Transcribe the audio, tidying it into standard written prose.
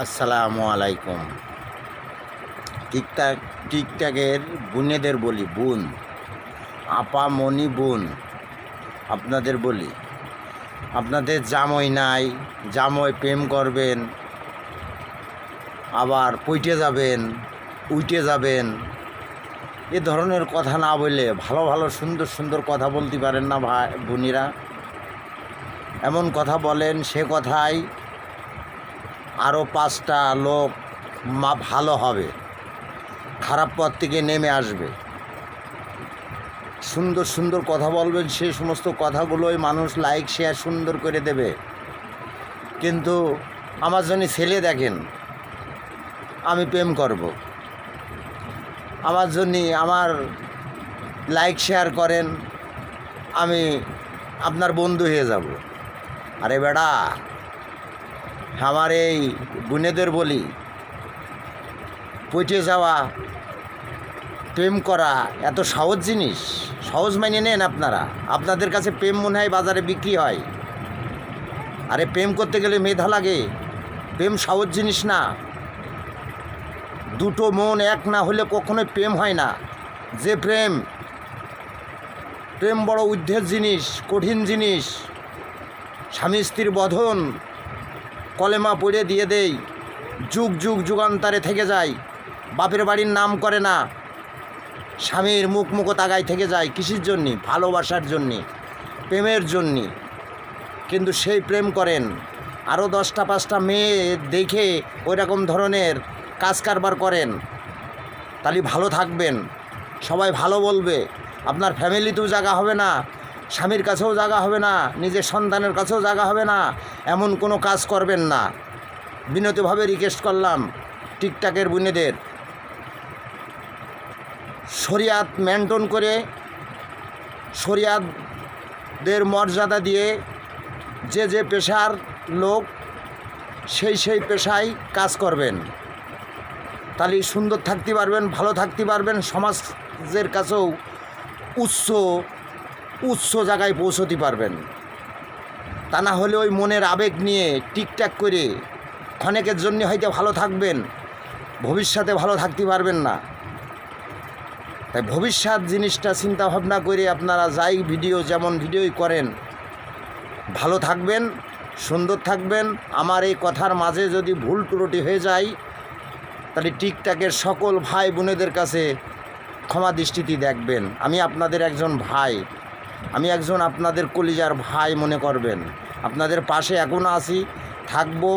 আসসালামু আলাইকুম। টিকটাকের বোনেদের বলি, বোন, আপা, মনি, বোন, আপনাদের বলি, আপনাদের জামই নাই, জামই প্রেম করবেন, আবার পইটে যাবেন, উইটে যাবেন, এ ধরনের কথা না বলে ভালো ভালো সুন্দর সুন্দর কথা বলতে পারেন না ভাই বোনেরা? এমন কথা বলেন, সে কথাই আরও 5টা লোক ভালো হবে, খারাপ পথ থেকে নেমে আসবে। সুন্দর সুন্দর কথা বলবেন, সেই সমস্ত কথাগুলোই মানুষ লাইক শেয়ার সুন্দর করে দেবে। কিন্তু আমার জন্য ছেলে দেখেন, আমি প্রেম করব, আমার জন্য আমার লাইক শেয়ার করেন, আমি আপনার বন্ধু হয়ে যাব। আরে বেটা, আমার এই বোনেদের বলি, পইটে যাওয়া, প্রেম করা এত সহজ জিনিস? সহজ মাইনে নেন আপনারা? আপনাদের কাছে প্রেম মনে হয় বাজারে বিক্রি হয়। আরে প্রেম করতে গেলে মেধা লাগে, প্রেম সহজ জিনিস না। দুটো মন এক না হলে কখনোই প্রেম হয় না। যে প্রেম বড় ঊর্ধ্বের জিনিস, কঠিন জিনিস। স্বামী স্ত্রীর বন্ধন কলেমা পড়ে দিয়ে দেই, যুগ যুগ যুগান্তরে থেকে যায়, বাপের বাড়ির নাম করে না, স্বামীর মুখ তাগায় থেকে যায়। কিসের জন্যে? ভালোবাসার জন্যে, প্রেমের জন্যে। কিন্তু সেই প্রেম করেন, আরও 10টা 5টা মেয়ে দেখে ওই রকম ধরনের কাজ কারবার করেন, তাহলে ভালো থাকবেন, সবাই ভালো বলবে। আপনার ফ্যামিলিতেও জায়গা হবে না, স্বামীর কাছেও জায়গা হবে না, নিজের সন্তানের কাছেও জায়গা হবে না। এমন কোনো কাজ করবেন না। বিনীতভাবে রিকোয়েস্ট করলাম টিকটাকের বোনেদের, শরিয়াত মেনটেন করে, শরিয়াতদের মর্যাদা দিয়ে, যে পেশার লোক সেই পেশায় কাজ করবেন, তাহলে সুন্দর থাকতে পারবেন, ভালো থাকতে পারবেন, সমাজের কাছেও উচ্চ জায়গায় পৌঁছতে পারবেন। তা না হলে ওই মনের আবেগ নিয়ে টিকটাক করে ক্ষণেকের জন্য হয়তো ভালো থাকবেন, ভবিষ্যতে ভালো থাকতে পারবেন না। তাই ভবিষ্যৎ জিনিসটা চিন্তা ভাবনা করে আপনারা যাই যেমন ভিডিওই করেন, ভালো থাকবেন, সুন্দর থাকবেন। আমার এই কথার মাঝে যদি ভুল ত্রুটি হয়ে যায়, তাহলে টিকটাকের সকল ভাই বোনেদের কাছে ক্ষমা দৃষ্টিতে দেখবেন। আমি আপনাদের একজন ভাই, আমি একজন আপনাদের কলিজার ভাই মনে করবেন। আপনাদের পাশে এখনও আছি, থাকবো।